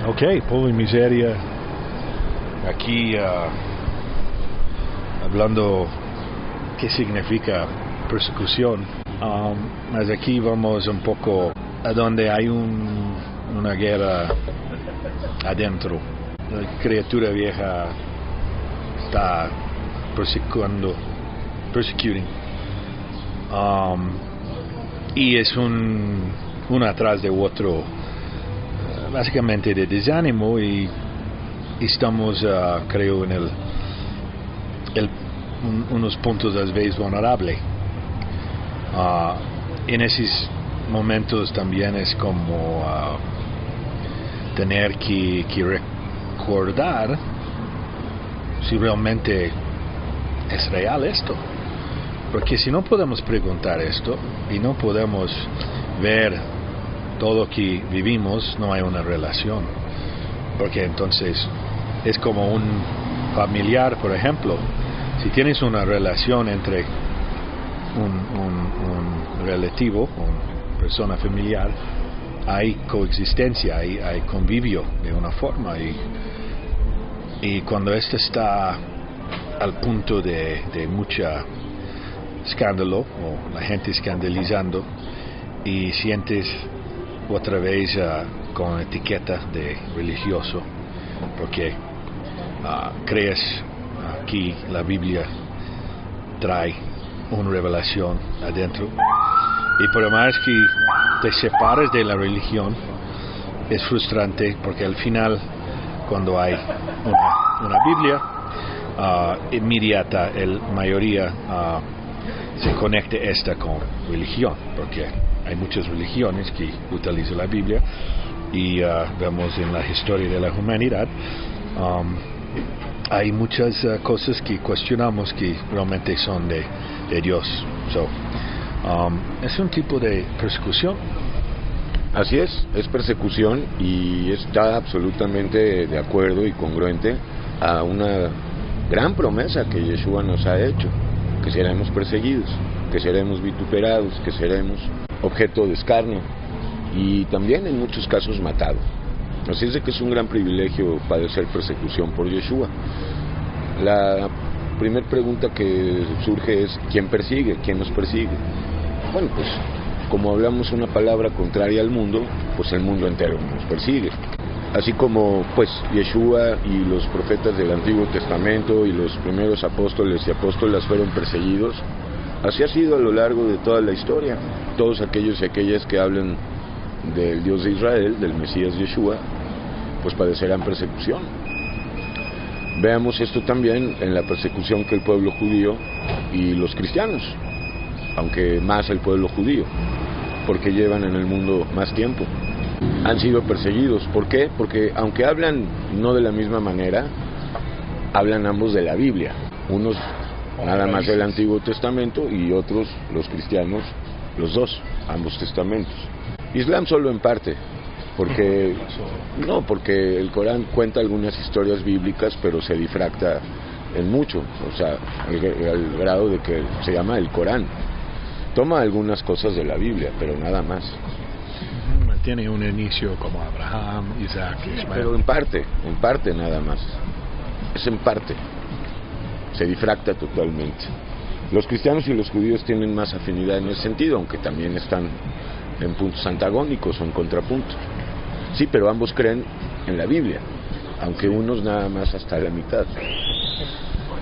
Ok, Polvo y Miseria. Aquí hablando qué significa persecución. Mas aquí vamos un poco a donde hay una guerra adentro. La criatura vieja está persecuting. Y es uno atrás de otro, básicamente de desánimo, y estamos, creo, en unos puntos a veces vulnerables. En esos momentos también es como tener que recordar si realmente es real esto. Porque si no podemos preguntar esto y no podemos ver todo lo que vivimos, no hay una relación. Porque entonces es como un familiar, por ejemplo. Si tienes una relación entre un relativo, una persona familiar, hay coexistencia, hay convivio de una forma. Y cuando esto está al punto de mucha escándalo, o la gente escandalizando, y sientes otra vez con etiqueta de religioso, porque crees que la Biblia trae una revelación adentro, y por más que te separes de la religión, es frustrante, porque al final, cuando hay una Biblia inmediata, la mayoría se conecta esta con religión, porque hay muchas religiones que utilizan la Biblia, y vemos en la historia de la humanidad, hay muchas cosas que cuestionamos que realmente son de Dios. Es un tipo de persecución. Así es persecución, y está absolutamente de acuerdo y congruente a una gran promesa que Yeshua nos ha hecho, que seremos perseguidos, que seremos vituperados, que seremos objeto de escarnio y también en muchos casos matados. Así es de que es un gran privilegio padecer persecución por Yeshua. La primera pregunta que surge es: ¿quién persigue? ¿Quién nos persigue? Bueno, pues como hablamos una palabra contraria al mundo, pues el mundo entero nos persigue. Así como pues Yeshua y los profetas del Antiguo Testamento y los primeros apóstoles y apóstolas fueron perseguidos, así ha sido a lo largo de toda la historia. Todos aquellos y aquellas que hablan del Dios de Israel, del Mesías Yeshua, pues padecerán persecución. Veamos esto también en la persecución que el pueblo judío y los cristianos, aunque más el pueblo judío, porque llevan en el mundo más tiempo, han sido perseguidos. ¿Por qué? Porque aunque hablan no de la misma manera, hablan ambos de la Biblia. Unos nada más del Antiguo Testamento y otros, los cristianos, los dos, ambos testamentos. Islam solo en parte, porque el Corán cuenta algunas historias bíblicas, pero se difracta en mucho, o sea, al grado de que se llama el Corán. Toma algunas cosas de la Biblia, pero nada más. Tiene un inicio como Abraham, Isaac, Ismael. Pero en parte nada más. Es en parte. Se difracta totalmente. Los cristianos y los judíos tienen más afinidad en ese sentido, aunque también están en puntos antagónicos o en contrapunto. Sí, pero ambos creen en la Biblia, aunque unos nada más hasta la mitad.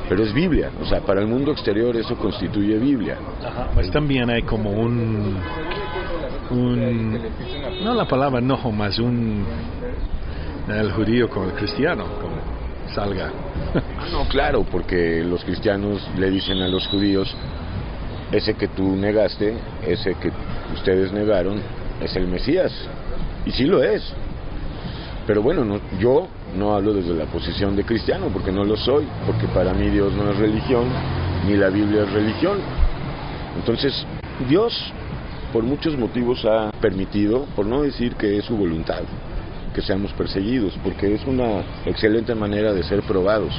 Pero es Biblia, o sea, para el mundo exterior eso constituye Biblia. Ajá, pues también hay como no la palabra enojo, más el judío con el cristiano, como salga. No, claro, porque los cristianos le dicen a los judíos: ese que tú negaste, ese que ustedes negaron, es el Mesías. Y sí lo es. Pero bueno, yo no hablo desde la posición de cristiano, porque no lo soy, porque para mí Dios no es religión, ni la Biblia es religión. Entonces, Dios, por muchos motivos, ha permitido, por no decir que es su voluntad, que seamos perseguidos, porque es una excelente manera de ser probados.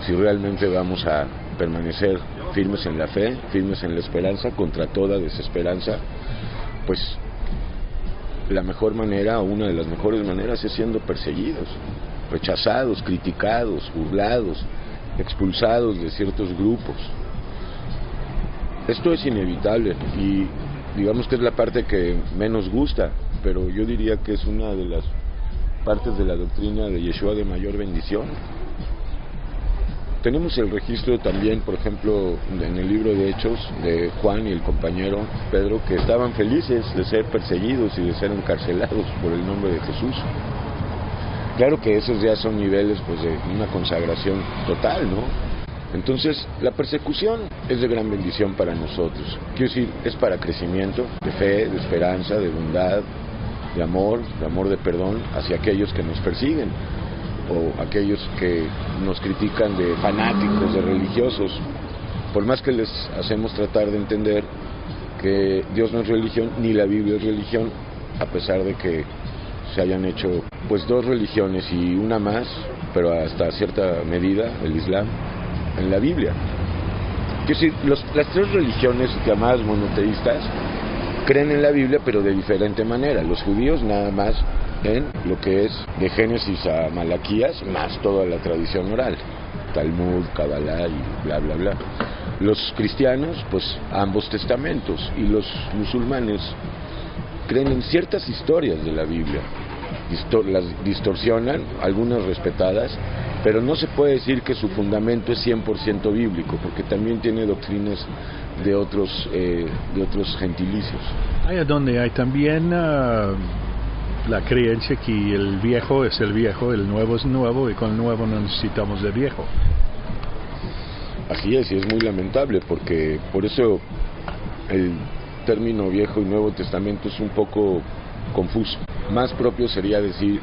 Si realmente vamos a permanecer firmes en la fe, firmes en la esperanza, contra toda desesperanza, pues la mejor manera, o una de las mejores maneras, es siendo perseguidos, rechazados, criticados, burlados, expulsados de ciertos grupos. Esto es inevitable y digamos que es la parte que menos gusta, pero yo diría que es una de las partes de la doctrina de Yeshua de mayor bendición. Tenemos el registro también, por ejemplo, en el libro de Hechos, de Juan y el compañero Pedro, que estaban felices de ser perseguidos y de ser encarcelados por el nombre de Jesús. Claro que esos ya son niveles pues de una consagración total, ¿no? Entonces, la persecución es de gran bendición para nosotros. Quiero decir, es para crecimiento, de fe, de esperanza, de bondad, de amor de perdón hacia aquellos que nos persiguen, o aquellos que nos critican de fanáticos, de religiosos, por más que les hacemos tratar de entender que Dios no es religión, ni la Biblia es religión, a pesar de que se hayan hecho pues dos religiones y una más, pero hasta cierta medida, el Islam, en la Biblia. Es decir, las tres religiones llamadas monoteístas creen en la Biblia, pero de diferente manera. Los judíos nada más en lo que es de Génesis a Malaquías, más toda la tradición oral, Talmud, Kabbalah y bla bla bla. Los cristianos, pues ambos testamentos, y los musulmanes creen en ciertas historias de la Biblia, las distorsionan, algunas respetadas, pero no se puede decir que su fundamento es 100% bíblico, porque también tiene doctrinas de otros gentilicios. Hay donde hay también la creencia que el viejo es el viejo, el nuevo es nuevo, y con el nuevo no necesitamos de viejo. Así es, y es muy lamentable, porque por eso el término Viejo y Nuevo Testamento es un poco confuso. Más propio sería decir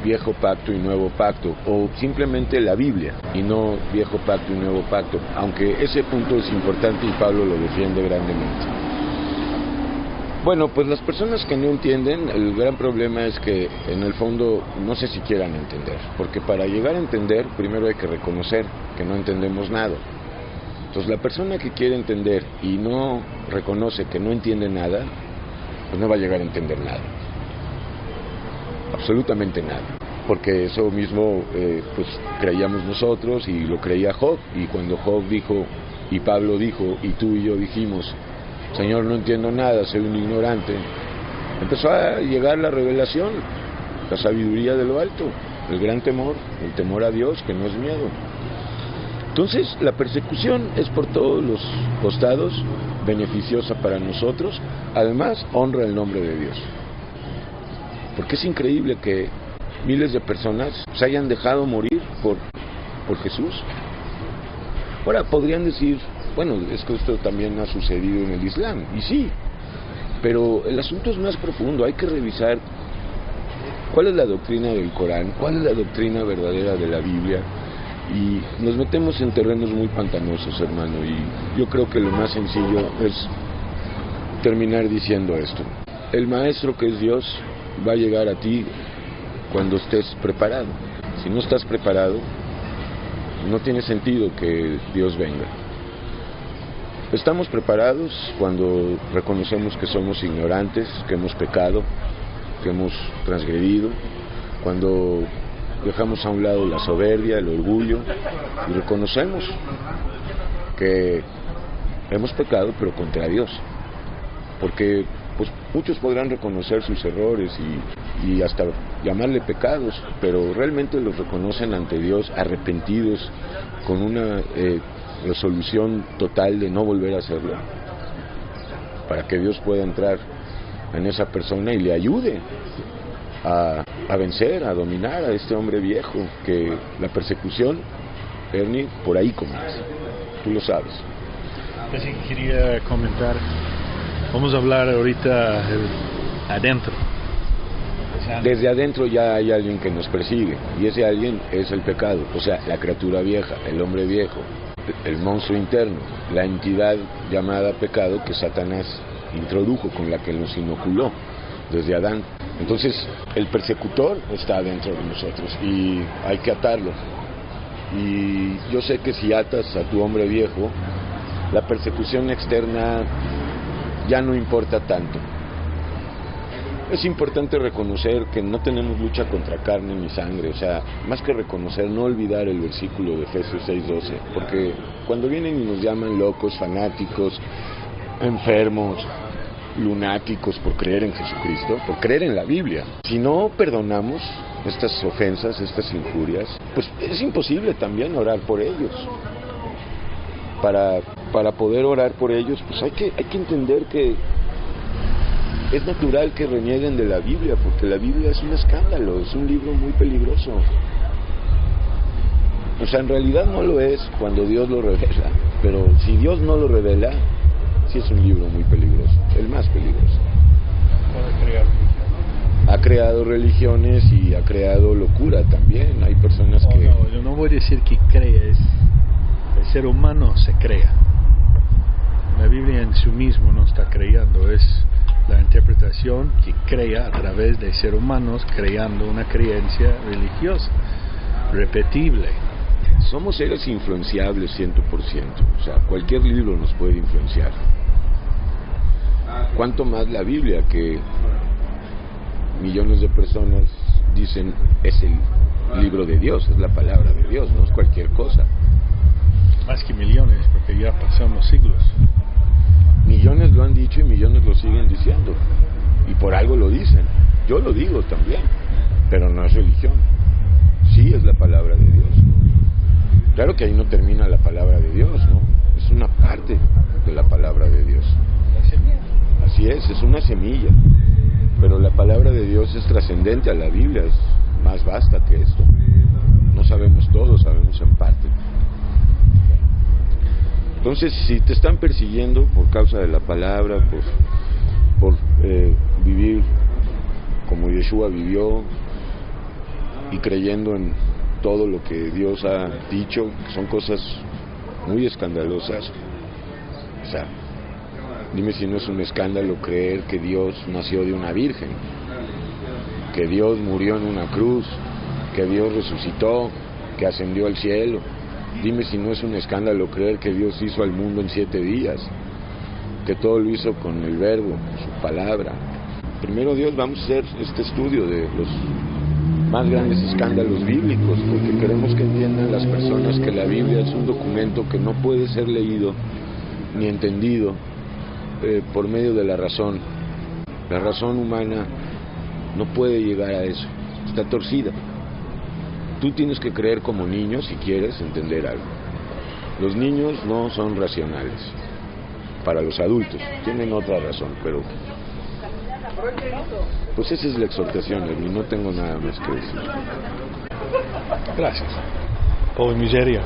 Viejo Pacto y Nuevo Pacto, o simplemente la Biblia, y no Viejo Pacto y Nuevo Pacto, aunque ese punto es importante y Pablo lo defiende grandemente. Bueno, pues las personas que no entienden, el gran problema es que en el fondo no sé si quieran entender, porque para llegar a entender primero hay que reconocer que no entendemos nada. Entonces la persona que quiere entender y no reconoce que no entiende nada, pues no va a llegar a entender nada, absolutamente nada, porque eso mismo pues creíamos nosotros y lo creía Job, y cuando Job dijo y Pablo dijo y tú y yo dijimos, Señor, no entiendo nada, soy un ignorante, empezó a llegar la revelación, la sabiduría de lo alto, el gran temor, el temor a Dios, que no es miedo. Entonces, la persecución es por todos los costados beneficiosa para nosotros, además honra el nombre de Dios. Porque es increíble que miles de personas se hayan dejado morir por Jesús. Ahora, podrían decir, bueno, es que esto también ha sucedido en el Islam, y sí, pero el asunto es más profundo, hay que revisar cuál es la doctrina del Corán, cuál es la doctrina verdadera de la Biblia, y nos metemos en terrenos muy pantanosos, hermano, y yo creo que lo más sencillo es terminar diciendo esto: el Maestro, que es Dios, va a llegar a ti cuando estés preparado. Si no estás preparado, no tiene sentido que Dios venga. Estamos preparados cuando reconocemos que somos ignorantes, que hemos pecado, que hemos transgredido, cuando dejamos a un lado la soberbia, el orgullo, y reconocemos que hemos pecado, pero contra Dios. Porque pues muchos podrán reconocer sus errores y hasta llamarle pecados, pero realmente los reconocen ante Dios arrepentidos, con una resolución total de no volver a hacerlo, para que Dios pueda entrar en esa persona y le ayude a vencer, a dominar a este hombre viejo, que la persecución, Ernie, por ahí comienza, tú lo sabes. Así que quería comentar, vamos a hablar ahorita adentro. Desde adentro ya hay alguien que nos persigue, y ese alguien es el pecado, o sea, la criatura vieja, el hombre viejo, el monstruo interno, la entidad llamada pecado que Satanás introdujo, con la que nos inoculó desde Adán. Entonces el persecutor está dentro de nosotros y hay que atarlo, y yo sé que si atas a tu hombre viejo, la persecución externa ya no importa tanto. Es importante reconocer que no tenemos lucha contra carne ni sangre, o sea, más que reconocer, no olvidar el versículo de Efesios 6:12, porque cuando vienen y nos llaman locos, fanáticos, enfermos, lunáticos por creer en Jesucristo, por creer en la Biblia, si no perdonamos estas ofensas, estas injurias, pues es imposible también orar por ellos. Para poder orar por ellos, pues hay que entender que es natural que renieguen de la Biblia, porque la Biblia es un escándalo, es un libro muy peligroso. O sea, en realidad no lo es cuando Dios lo revela, pero si Dios no lo revela, sí es un libro muy peligroso, el más peligroso. Ha creado religiones y ha creado locura también. Hay personas que... No, yo no voy a decir que crea, el ser humano se crea. La Biblia en sí mismo no está creando, es la interpretación que crea a través de seres humanos creando una creencia religiosa, repetible. Somos seres influenciables 100%, o sea, cualquier libro nos puede influenciar. Cuanto más la Biblia, que millones de personas dicen es el libro de Dios, es la palabra de Dios, no es cualquier cosa. Más que millones, porque ya pasaron los siglos. Millones lo han dicho y millones lo siguen diciendo, y por algo lo dicen. Yo lo digo también, pero no es religión, sí es la palabra de Dios. Claro que ahí no termina la palabra de Dios, ¿no? Es una parte de la palabra de Dios. Así es una semilla, pero la palabra de Dios es trascendente a la Biblia, es más vasta que esto. No sabemos todo, sabemos en parte. Entonces, si te están persiguiendo por causa de la palabra, por vivir como Yeshua vivió y creyendo en todo lo que Dios ha dicho, son cosas muy escandalosas. O sea, dime si no es un escándalo creer que Dios nació de una virgen, que Dios murió en una cruz, que Dios resucitó, que ascendió al cielo. Dime si no es un escándalo creer que Dios hizo al mundo en 7 días, que todo lo hizo con el verbo, con su palabra. Primero Dios, vamos a hacer este estudio de los más grandes escándalos bíblicos, porque queremos que entiendan las personas que la Biblia es un documento que no puede ser leído ni entendido por medio de la razón. La razón humana no puede llegar a eso, está torcida. Tú tienes que creer como niño si quieres entender algo. Los niños no son racionales. Para los adultos tienen otra razón, pero pues esa es la exhortación, y no tengo nada más que decir. Gracias. Pobre miseria.